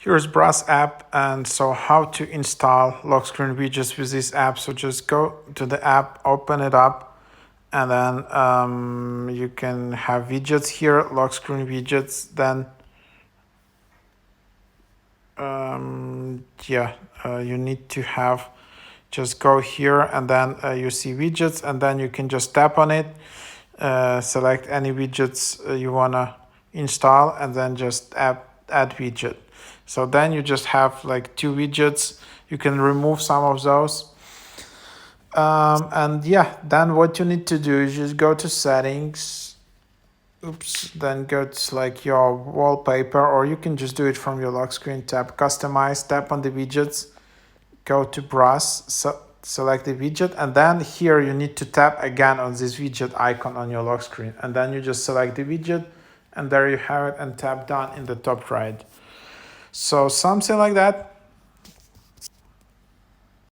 Here's Brass app, and so how to install lock screen widgets with this app. So just go to the app, open it up, and then you can have widgets here, lock screen widgets. Then you need to have, just go here, and then you see widgets, and then you can just tap on it, select any widgets you wanna install, and then just add widget. So then you just have like 2 widgets. You can remove some of those. And yeah, then what you need to do is just go to settings. Then go to like your wallpaper, or you can just do it from your lock screen tab, customize, tap on the widgets, go to Brass, select the widget, and then here you need to tap again on this widget icon on your lock screen, and then you just select the widget, and there you have it, and tap done in the top right. So something like that.